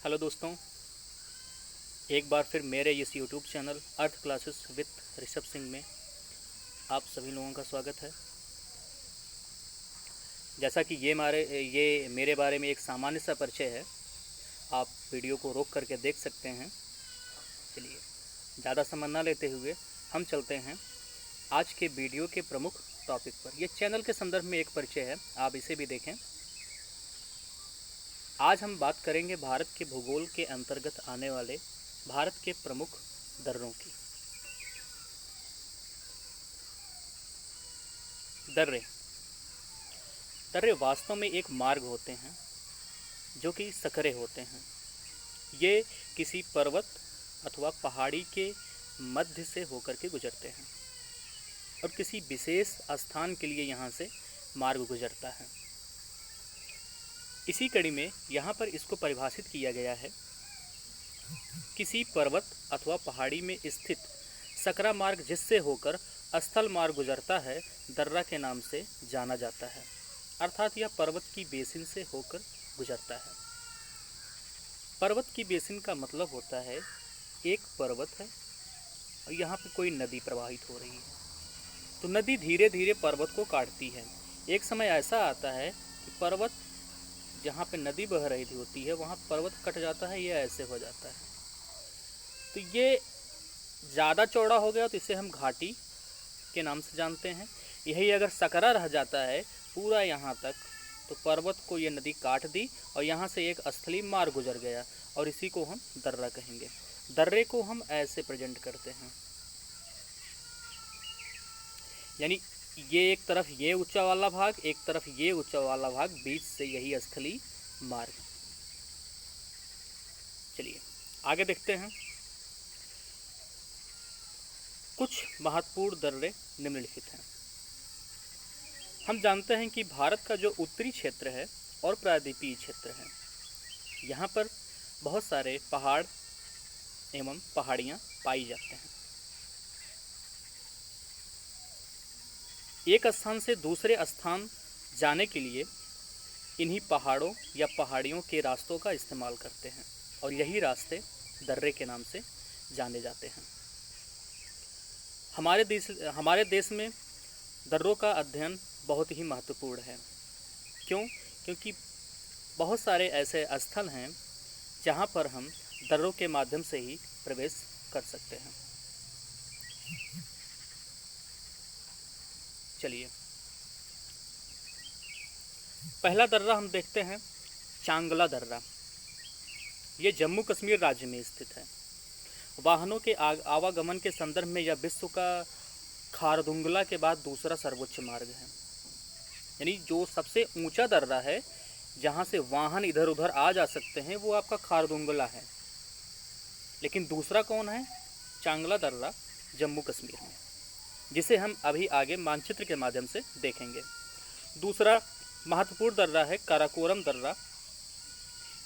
Hello दोस्तों, एक बार फिर मेरे इस YouTube channel earth classes with Rishabh Singh में आप सभी लोगों का स्वागत है। जैसा कि ये मेरे बारे में एक सामान्य सा परिचय है, आप वीडियो को रोक करके देख सकते हैं। चलिए, ज़्यादा समय न लेते हुए हम चलते हैं आज के वीडियो के प्रमुख टॉपिक पर। यह चैनल के संदर्भ में एक परिचय है, आप इसे भी देखें। आज हम बात करेंगे भारत के भूगोल के अंतर्गत आने वाले भारत के प्रमुख दर्रों की। दर्रे दर्रे वास्तव में एक मार्ग होते हैं जो कि सकरे होते हैं। ये किसी पर्वत अथवा पहाड़ी के मध्य से होकर के गुजरते हैं और किसी विशेष स्थान के लिए यहाँ से मार्ग गुजरता है। इसी कड़ी में यहाँ पर इसको परिभाषित किया गया है, किसी पर्वत अथवा पहाड़ी में स्थित सकरा मार्ग जिससे होकर स्थल मार्ग गुजरता है, दर्रा के नाम से जाना जाता है। अर्थात यह पर्वत की बेसिन से होकर गुजरता है। पर्वत की बेसिन का मतलब होता है एक पर्वत है और यहाँ पे कोई नदी प्रवाहित हो रही है, तो नदी धीरे धीरे पर्वत को काटती है। एक समय ऐसा आता है कि पर्वत जहाँ पे नदी बह रही होती है वहाँ पर्वत कट जाता है, यह ऐसे हो जाता है। तो ये ज़्यादा चौड़ा हो गया तो इसे हम घाटी के नाम से जानते हैं। यही अगर सकरा रह जाता है पूरा यहाँ तक, तो पर्वत को ये नदी काट दी और यहाँ से एक स्थलीय मार्ग गुजर गया और इसी को हम दर्रा कहेंगे। दर्रे को हम ऐसे प्रेजेंट करते हैं, यानी ये एक तरफ ये ऊंचा वाला भाग, एक तरफ ये ऊंचा वाला भाग, बीच से यही स्थलीय मार्ग। चलिए आगे देखते हैं। कुछ महत्वपूर्ण दर्रे निम्नलिखित हैं। हम जानते हैं कि भारत का जो उत्तरी क्षेत्र है और प्रायद्वीपीय क्षेत्र है, यहाँ पर बहुत सारे पहाड़ एवं पहाड़ियाँ पाई जाते हैं। एक स्थान से दूसरे स्थान जाने के लिए इन्हीं पहाड़ों या पहाड़ियों के रास्तों का इस्तेमाल करते हैं और यही रास्ते दर्रे के नाम से जाने जाते हैं। हमारे देश में दर्रों का अध्ययन बहुत ही महत्वपूर्ण है। क्यों? क्योंकि बहुत सारे ऐसे स्थल हैं जहाँ पर हम दर्रों के माध्यम से ही प्रवेश कर सकते हैं। चलिए, पहला दर्रा हम देखते हैं, चांगला दर्रा। ये जम्मू कश्मीर राज्य में स्थित है। वाहनों के आवागमन के संदर्भ में यह विश्व का खारदुंगला के बाद दूसरा सर्वोच्च मार्ग है। यानी जो सबसे ऊंचा दर्रा है जहाँ से वाहन इधर उधर आ जा सकते हैं वो आपका खारदुंगला है, लेकिन दूसरा कौन है? चांगला दर्रा जम्मू कश्मीर में, जिसे हम अभी आगे मानचित्र के माध्यम से देखेंगे। दूसरा महत्वपूर्ण दर्रा है काराकोरम दर्रा।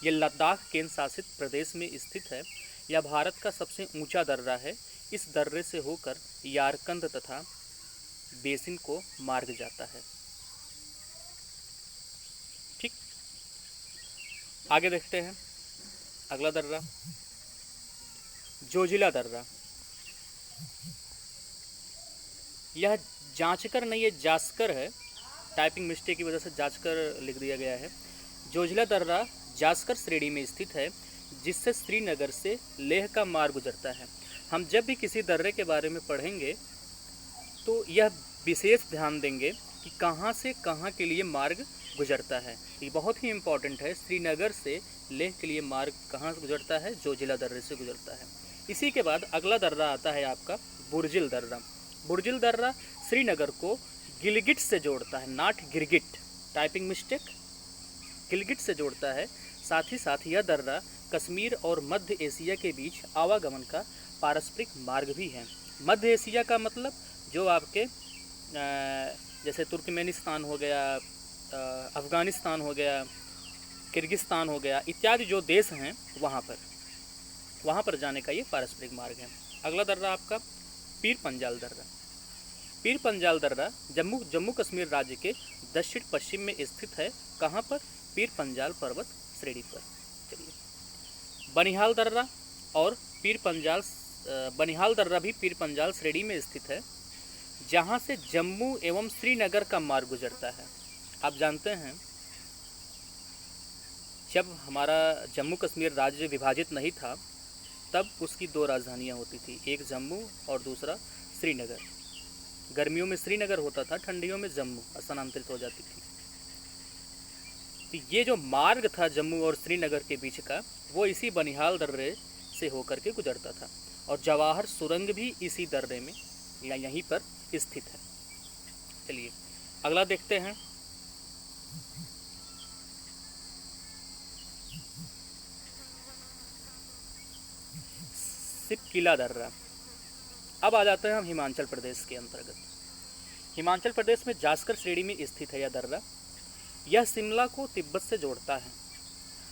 यह लद्दाख केंद्र शासित प्रदेश में स्थित है। यह भारत का सबसे ऊंचा दर्रा है। इस दर्रे से होकर यारकंद तथा बेसिन को मार्ग जाता है। ठीक, आगे देखते हैं अगला दर्रा, जोजिला दर्रा। यह जांचकर नहीं, ये जास्कर है, टाइपिंग मिस्टेक की वजह से जांचकर लिख दिया गया है। जोजिला दर्रा जास्कर श्रेणी में स्थित है, जिससे श्रीनगर से लेह का मार्ग गुजरता है। हम जब भी किसी दर्रे के बारे में पढ़ेंगे तो यह विशेष ध्यान देंगे कि कहाँ से कहाँ के लिए मार्ग गुजरता है। ये बहुत ही इम्पॉर्टेंट है। श्रीनगर से लेह के लिए मार्ग कहाँ से गुजरता है? जोजिला दर्रे से गुजरता है। इसी के बाद अगला दर्रा आता है आपका बुर्जिल दर्रा। बुर्जिल दर्रा श्रीनगर को गिलगिट से जोड़ता है, नॉट गिरगिट, टाइपिंग मिस्टेक, गिलगिट से जोड़ता है। साथ ही साथ यह दर्रा कश्मीर और मध्य एशिया के बीच आवागमन का पारस्परिक मार्ग भी है। मध्य एशिया का मतलब जो आपके जैसे तुर्कमेनिस्तान हो गया, अफ़गानिस्तान हो गया, किर्गिस्तान हो गया, इत्यादि जो देश हैं वहाँ पर जाने का ये पारस्परिक मार्ग है। अगला दर्रा आपका पीर पंजाल दर्रा। पीर पंजाल दर्रा जम्मू कश्मीर राज्य के दक्षिण पश्चिम में स्थित है। कहाँ पर? पीर पंजाल पर्वत श्रेणी पर। चलिए बनिहाल दर्रा और पीर पंजाल बनिहाल दर्रा भी पीर पंजाल श्रेणी में स्थित है, जहाँ से जम्मू एवं श्रीनगर का मार्ग गुजरता है। आप जानते हैं जब हमारा जम्मू कश्मीर राज्य विभाजित नहीं था तब उसकी दो राजधानियाँ होती थी, एक जम्मू और दूसरा श्रीनगर। गर्मियों में श्रीनगर होता था, ठंडियों में जम्मू स्थानांतरित हो जाती थी। तो ये जो मार्ग था जम्मू और श्रीनगर के बीच का, वो इसी बनिहाल दर्रे से होकर के गुजरता था और जवाहर सुरंग भी इसी दर्रे में या यहीं पर स्थित है। चलिए अगला देखते हैं। सिपकिला दर्रा। अब आ जाते हैं हम हिमाचल प्रदेश के अंतर्गत। हिमाचल प्रदेश में जास्कर श्रेणी में स्थित है यह दर्रा। यह शिमला को तिब्बत से जोड़ता है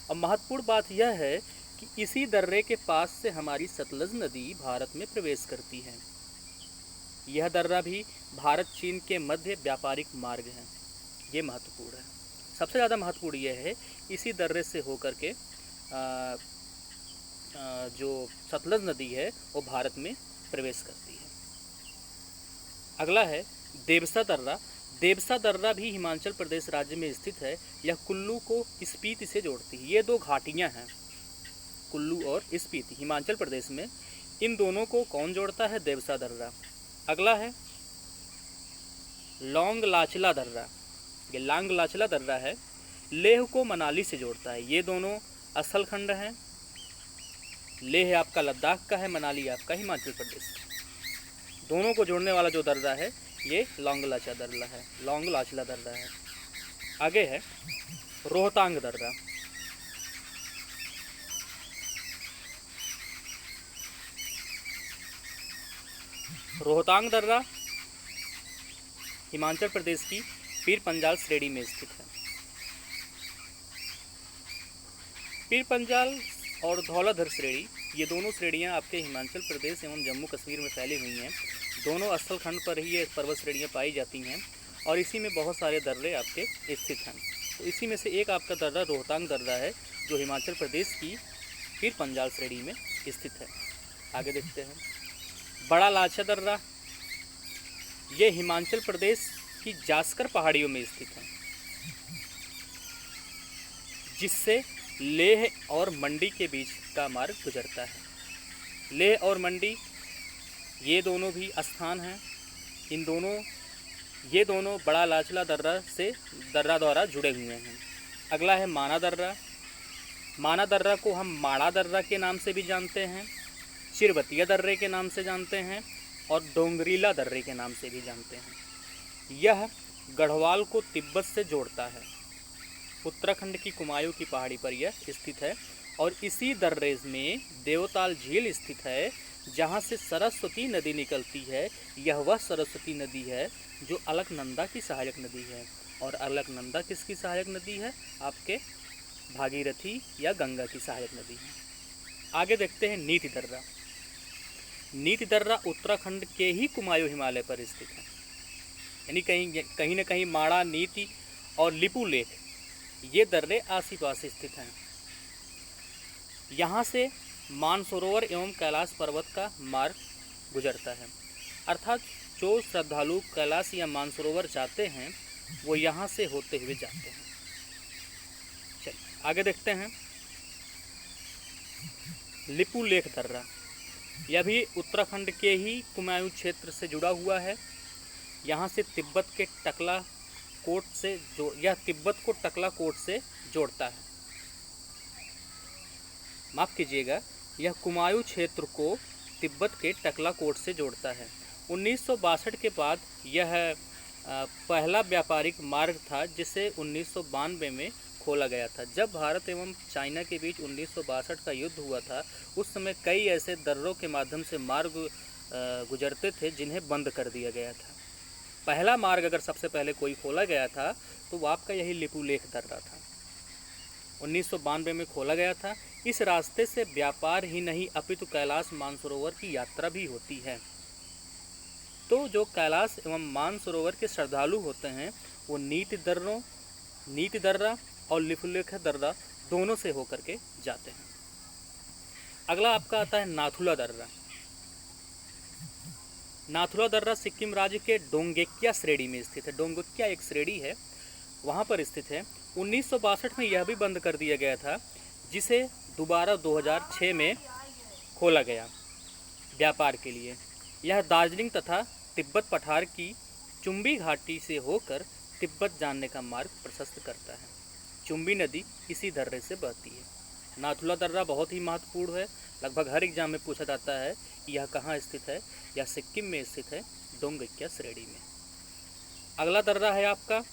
और महत्वपूर्ण बात यह है कि इसी दर्रे के पास से हमारी सतलज नदी भारत में प्रवेश करती है। यह दर्रा भी भारत चीन के मध्य व्यापारिक मार्ग है। ये महत्वपूर्ण है। सबसे ज़्यादा महत्वपूर्ण यह है इसी दर्रे से होकर के जो सतलज नदी है वो भारत में प्रवेश करती है। अगला है देवसा दर्रा। देवसा दर्रा भी हिमाचल प्रदेश राज्य में स्थित है। यह कुल्लू को स्पीति से जोड़ती है। ये दो घाटियाँ हैं, कुल्लू और स्पीति, हिमाचल प्रदेश में। इन दोनों को कौन जोड़ता है? देवसा दर्रा। अगला है लौंग लाचला दर्रा। ये लांग लाचला दर्रा है, लेह को मनाली से जोड़ता है। ये दोनों असल खंड हैं। लेह आपका लद्दाख का है, मनाली आपका हिमाचल प्रदेश। दोनों को जोड़ने वाला जो दर्रा है ये लौंग लाचला दर्रा है, लौंग लाचला दर्रा है। आगे है रोहतांग दर्रा। रोहतांग दर्रा हिमाचल प्रदेश की पीर पंजाल श्रेणी में स्थित है। पीर पंजाल और धौलाधर श्रेणी, ये दोनों श्रेणियाँ आपके हिमाचल प्रदेश एवं जम्मू कश्मीर में फैली हुई हैं। दोनों स्थल खंड पर ही ये पर्वत श्रेणियाँ पाई जाती हैं और इसी में बहुत सारे दर्रे आपके स्थित हैं। तो इसी में से एक आपका दर्रा रोहतांग दर्रा है जो हिमाचल प्रदेश की पीर पंजाल श्रेणी में स्थित है। आगे देखते हैं बड़ा लाचा दर्रा। ये हिमाचल प्रदेश की जास्कर पहाड़ियों में स्थित है, जिससे लेह और मंडी के बीच का मार्ग गुजरता है। लेह और मंडी ये दोनों भी स्थान हैं। ये दोनों बड़ा लाचला दर्रा द्वारा जुड़े हुए हैं। अगला है माना दर्रा। माना दर्रा को हम माड़ा दर्रा के नाम से भी जानते हैं, चिरबतिया दर्रे के नाम से जानते हैं और डोंगरीला दर्रे के नाम से भी जानते हैं। यह गढ़वाल को तिब्बत से जोड़ता है। उत्तराखंड की कुमायूं की पहाड़ी पर यह स्थित है और इसी दर्रे में देवताल झील स्थित है, जहाँ से सरस्वती नदी निकलती है। यह वह सरस्वती नदी है जो अलकनंदा की सहायक नदी है। और अलकनंदा किसकी सहायक नदी है? आपके भागीरथी या गंगा की सहायक नदी है। आगे देखते हैं नीति दर्रा। नीति दर्रा उत्तराखंड के ही कुमायूं हिमालय पर स्थित है। यानी कहीं न कहीं माड़ा, नीति और लिपू लेक ये दर्रे आसी पास स्थित हैं। यहाँ से मानसरोवर एवं कैलाश पर्वत का मार्ग गुजरता है। अर्थात जो श्रद्धालु कैलाश या मानसरोवर जाते हैं वो यहाँ से होते हुए जाते हैं। चलिए आगे देखते हैं लिपू लेक दर्रा। यह भी उत्तराखंड के ही कुमायूं क्षेत्र से जुड़ा हुआ है। यहाँ से तिब्बत को टकला कोट से जोड़ता है। माफ़ कीजिएगा, यह कुमायूं क्षेत्र को तिब्बत के टकला कोट से जोड़ता है। 1962 के बाद यह पहला व्यापारिक मार्ग था जिसे 1992 में खोला गया था। जब भारत एवं चाइना के बीच 1962 का युद्ध हुआ था, उस समय कई ऐसे दर्रों के माध्यम से मार्ग गुजरते थे जिन्हें बंद कर दिया गया था। पहला मार्ग अगर सबसे पहले कोई खोला गया था तो वो आपका यही लिपू लेक दर्रा था। 1992 में खोला गया था। इस रास्ते से व्यापार ही नहीं अपितु कैलाश मानसरोवर की यात्रा भी होती है। तो जो कैलाश एवं मानसरोवर के श्रद्धालु होते हैं वो नीति दर्रा और लिपू लेक दर्रा दोनों से होकर के जाते हैं। अगला आपका आता है नाथुला दर्रा। नाथुला दर्रा सिक्किम राज्य के डोंगेक्या श्रेणी में स्थित है। डोंगेक्या एक श्रेणी है, वहाँ पर स्थित है। 1962 में यह भी बंद कर दिया गया था, जिसे दोबारा 2006 में खोला गया व्यापार के लिए। यह दार्जिलिंग तथा तिब्बत पठार की चुम्बी घाटी से होकर तिब्बत जाने का मार्ग प्रशस्त करता है। चुम्बी नदी इसी दर्रे से बहती है। नाथुला दर्रा बहुत ही महत्वपूर्ण है, लगभग हर एग्जाम में पूछा जाता है यह कहाँ स्थित है। यह सिक्किम में स्थित है, डोंगेक्या श्रेणी में। अगला दर्रा है आपका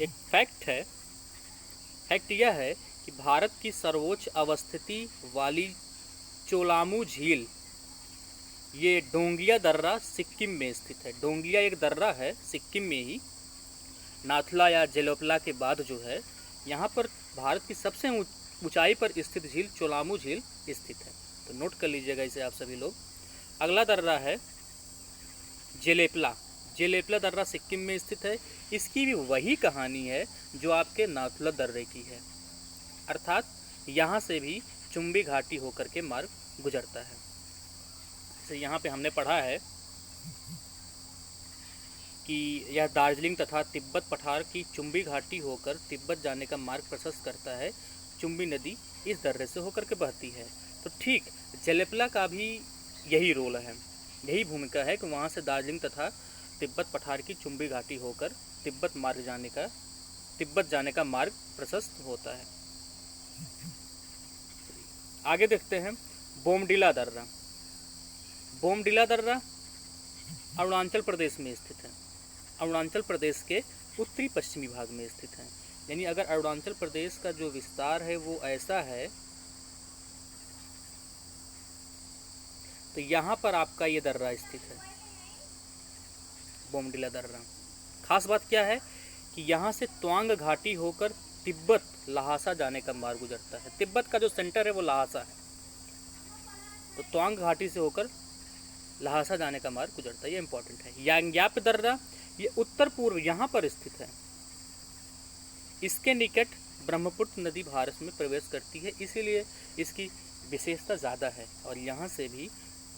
एक फैक्ट यह है कि भारत की सर्वोच्च अवस्थिति वाली चोलामू झील, ये डोंगिया दर्रा सिक्किम में स्थित है। डोंगिया एक दर्रा है सिक्किम में ही, नाथुला या जेलोपला के बाद जो है, यहाँ पर भारत की सबसे ऊंचाई पर स्थित झील चोलामू झील स्थित है। तो नोट कर लीजिएगा इसे आप सभी लोग। अगला दर्रा है जेलेपला। जेलेपला दर्रा सिक्किम में स्थित है। इसकी भी वही कहानी है जो आपके नाथुला दर्रे की है, अर्थात यहाँ से भी चुम्बी घाटी होकर के मार्ग गुजरता है। जैसे यहाँ पे हमने पढ़ा है कि यह दार्जिलिंग तथा तिब्बत पठार की चुम्बी घाटी होकर तिब्बत जाने का मार्ग प्रशस्त करता है। चुम्बी नदी इस दर्रे से होकर के बहती है। तो ठीक जेलेपला का भी यही रोल है, यही भूमिका है कि वहाँ से दार्जिलिंग तथा तिब्बत पठार की चुम्बी घाटी होकर तिब्बत जाने का मार्ग प्रशस्त होता है। आगे देखते हैं बोमडिला दर्रा। बोमडिला दर्रा अरुणाचल प्रदेश में स्थित है। अरुणाचल प्रदेश के उत्तरी पश्चिमी भाग में स्थित है। यानी अगर अरुणाचल प्रदेश का जो विस्तार है वो ऐसा है, तो यहाँ पर आपका ये दर्रा स्थित है, बोमडिला दर्रा। खास बात क्या है कि यहाँ से त्वांग घाटी होकर तिब्बत लहासा जाने का मार्ग गुजरता है। तिब्बत का जो सेंटर है वो लहासा है, तो त्वांग घाटी से होकर लहासा जाने का मार्ग गुजरता है। ये इंपॉर्टेंट है। यांग्याप दर्रा ये उत्तर पूर्व यहाँ पर स्थित है। इसके निकट ब्रह्मपुत्र नदी भारत में प्रवेश करती है, इसीलिए इसकी विशेषता ज़्यादा है और यहाँ से भी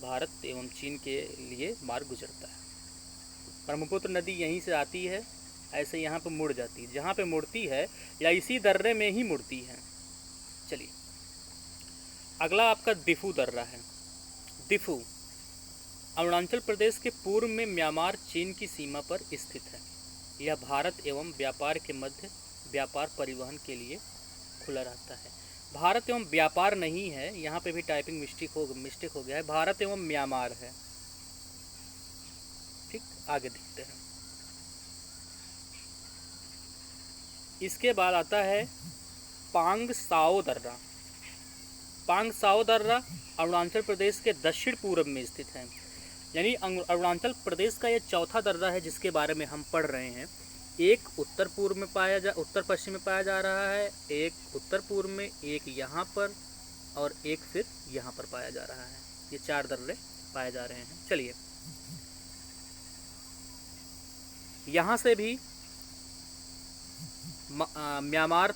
भारत एवं चीन के लिए मार्ग गुजरता है। ब्रह्मपुत्र नदी यहीं से आती है, ऐसे यहाँ पर मुड़ जाती है। जहाँ पे मुड़ती है या इसी दर्रे में ही मुड़ती है। चलिए अगला आपका दिफू दर्रा है। दिफू अरुणाचल प्रदेश के पूर्व में म्यांमार चीन की सीमा पर स्थित है। यह भारत एवं व्यापार के मध्य व्यापार परिवहन के लिए खुला रहता है। भारत एवं व्यापार नहीं है, यहाँ पे भी टाइपिंग मिस्टेक हो गया है, भारत एवं म्यांमार है। ठीक, आगे देखते हैं। इसके बाद आता है पांग साओ दर्रा। पांग साओ दर्रा अरुणाचल प्रदेश के दक्षिण पूर्व में स्थित है। यानी अरुणाचल प्रदेश का ये चौथा दर्रा है जिसके बारे में हम पढ़ रहे हैं। एक उत्तर पश्चिम में पाया जा रहा है, एक उत्तर पूर्व में, एक यहाँ पर और एक फिर यहाँ पर पाया जा रहा है। ये 4 दर्रे पाए जा रहे हैं। चलिए यहाँ से भी म्यांमार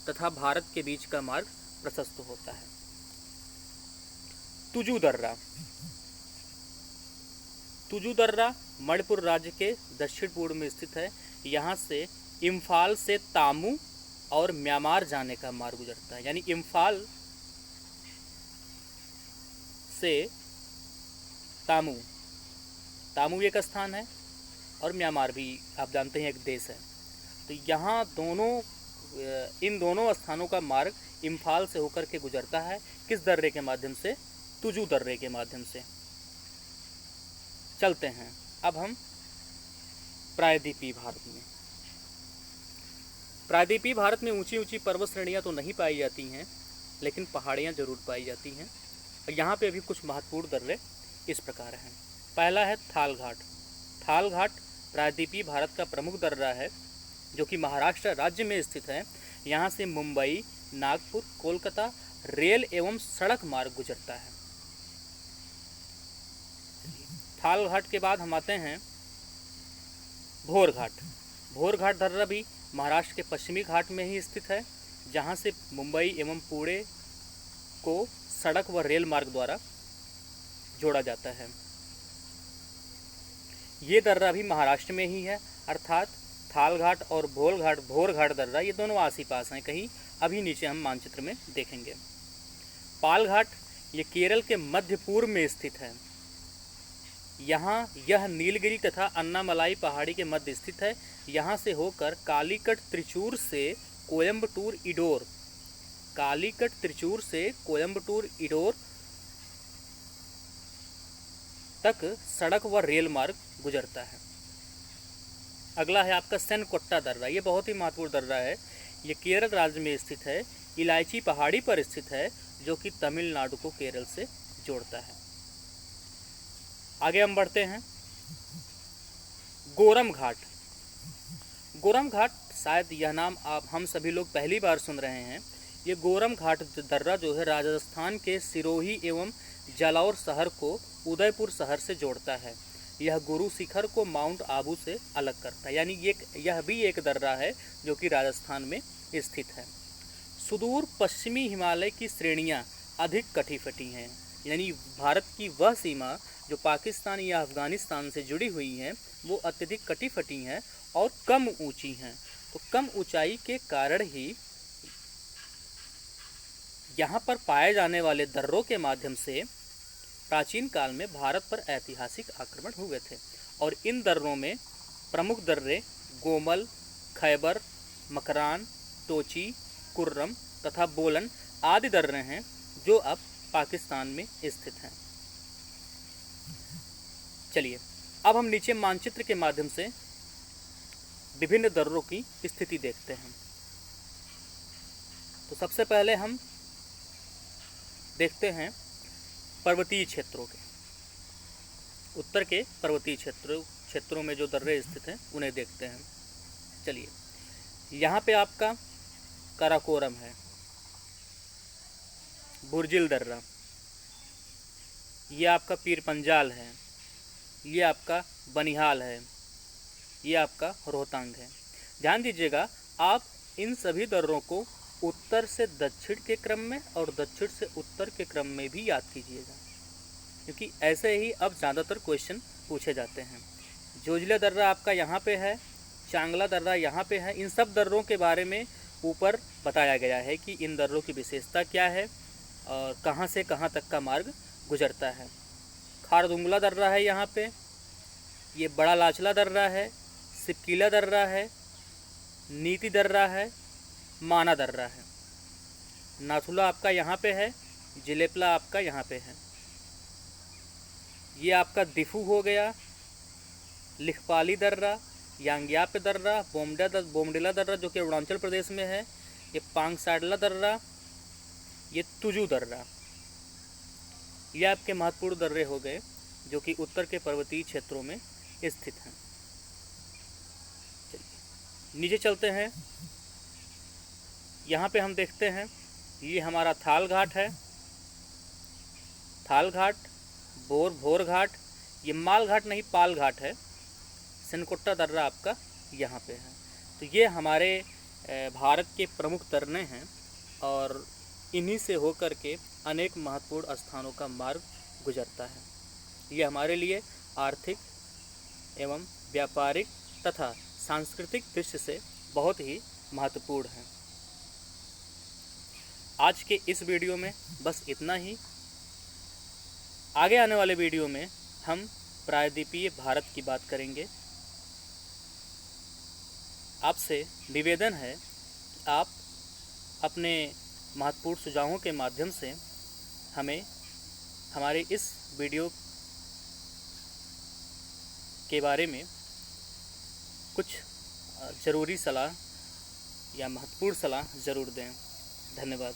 तथा भारत के बीच का मार्ग प्रशस्त होता है। तुजू दर्रा। तुजू दर्रा मणिपुर राज्य के दक्षिण पूर्व में स्थित है। यहाँ से इम्फाल से तामू और म्यांमार जाने का मार्ग गुजरता है। यानी इम्फाल से तामू एक स्थान है और म्यांमार भी आप जानते हैं एक देश है। तो यहाँ इन दोनों स्थानों का मार्ग इम्फाल से होकर के गुजरता है। किस दर्रे के माध्यम से? तुजू दर्रे के माध्यम से। चलते हैं अब हम प्रायद्वीपीय भारत में। प्रायद्वीपीय भारत में ऊंची ऊंची पर्वत श्रेणियाँ तो नहीं पाई जाती हैं, लेकिन पहाड़ियाँ जरूर पाई जाती हैं। और यहाँ पे अभी कुछ महत्वपूर्ण दर्रे इस प्रकार हैं। पहला है थाल घाट। थाल घाट प्रायद्वीपीय भारत का प्रमुख दर्रा है जो कि महाराष्ट्र राज्य में स्थित है। यहाँ से मुंबई, नागपुर, कोलकाता रेल एवं सड़क मार्ग गुजरता है। थाल घाट के बाद हम आते हैं भोर घाट। भोर घाट दर्रा भी महाराष्ट्र के पश्चिमी घाट में ही स्थित है, जहाँ से मुंबई एवं पुणे को सड़क व रेल मार्ग द्वारा जोड़ा जाता है। ये दर्रा भी महाराष्ट्र में ही है, अर्थात थाल घाट और भोर घाट दर्रा ये दोनों आस ही पास हैं, कहीं अभी नीचे हम मानचित्र में देखेंगे। पाल घाट ये केरल के मध्य पूर्व में स्थित है। यहाँ यह नीलगिरी तथा अन्नामलाई पहाड़ी के मध्य स्थित है। यहाँ से होकर कालीकट त्रिचूर से कोयम्बटूर इडोर तक सड़क व रेल मार्ग गुजरता है। अगला है आपका सेनकोट्टा दर्रा। ये बहुत ही महत्वपूर्ण दर्रा है। ये केरल राज्य में स्थित है, इलायची पहाड़ी पर स्थित है, जो कि तमिलनाडु को केरल से जोड़ता है। आगे हम बढ़ते हैं। गोरम घाट शायद यह नाम हम सभी लोग पहली बार सुन रहे हैं। ये गोरम घाट दर्रा जो है राजस्थान के सिरोही एवं जालौर शहर को उदयपुर शहर से जोड़ता है। यह गुरु शिखर को माउंट आबू से अलग करता है, यानी यह भी एक दर्रा है जो कि राजस्थान में स्थित है। सुदूर पश्चिमी हिमालय की श्रेणियां अधिक कटी-फटी हैं, यानी भारत की वह सीमा जो पाकिस्तान या अफगानिस्तान से जुड़ी हुई हैं वो अत्यधिक कटी-फटी हैं और कम ऊंची हैं। तो कम ऊंचाई के कारण ही यहाँ पर पाए जाने वाले दर्रों के माध्यम से प्राचीन काल में भारत पर ऐतिहासिक आक्रमण हुए थे। और इन दर्रों में प्रमुख दर्रे गोमल, खैबर, मकरान, टोची, कुर्रम तथा बोलन आदि दर्रे हैं जो अब पाकिस्तान में स्थित हैं। चलिए अब हम नीचे मानचित्र के माध्यम से विभिन्न दर्रों की स्थिति देखते हैं। तो सबसे पहले हम देखते हैं पर्वतीय क्षेत्रों के, उत्तर के पर्वतीय क्षेत्रों में जो दर्रे स्थित हैं उन्हें देखते हैं। चलिए, यहाँ पे आपका काराकोरम है, बुर्जिल दर्रा, ये आपका पीर पंजाल है, ये आपका बनिहाल है, ये आपका रोहतांग है। ध्यान दीजिएगा, आप इन सभी दर्रों को उत्तर से दक्षिण के क्रम में और दक्षिण से उत्तर के क्रम में भी याद कीजिएगा, क्योंकि ऐसे ही अब ज़्यादातर क्वेश्चन पूछे जाते हैं। जोजिला दर्रा आपका यहाँ पे है, चांगला दर्रा यहाँ पे है। इन सब दर्रों के बारे में ऊपर बताया गया है कि इन दर्रों की विशेषता क्या है और कहाँ से कहाँ तक का मार्ग गुजरता है। खारदुंगला दर्रा है यहाँ पे, ये बड़ा लाचला दर्रा है, सिपकीला दर्रा है, नीति दर्रा है, माना दर्रा है। नाथुला आपका यहाँ पे है, जिलेपला आपका यहाँ पे है। ये आपका दिफू हो गया, लिखपाली दर्रा, यांग्याप दर्रा, बोमडिला दर्रा जो कि अरुणाचल प्रदेश में है, ये पांगसाडला दर्रा, ये तुजू दर्रा। ये आपके महत्वपूर्ण दर्रे हो गए जो कि उत्तर के पर्वतीय क्षेत्रों में स्थित हैं। चलिए नीचे चलते हैं। यहाँ पे हम देखते हैं ये हमारा थाल घाट है, थाल घाट, भोर घाट, ये माल घाट नहीं पाल घाट है, सेनकोट्टा दर्रा आपका यहाँ पे है। तो ये हमारे भारत के प्रमुख दर्रे हैं और इन्हीं से होकर के अनेक महत्वपूर्ण स्थानों का मार्ग गुजरता है। ये हमारे लिए आर्थिक एवं व्यापारिक तथा सांस्कृतिक दृष्टि से बहुत ही महत्वपूर्ण है। आज के इस वीडियो में बस इतना ही। आगे आने वाले वीडियो में हम प्रायद्वीपीय भारत की बात करेंगे। आपसे निवेदन है कि आप अपने महत्वपूर्ण सुझावों के माध्यम से हमें हमारे इस वीडियो के बारे में कुछ ज़रूरी सलाह या महत्वपूर्ण सलाह ज़रूर दें। धन्यवाद।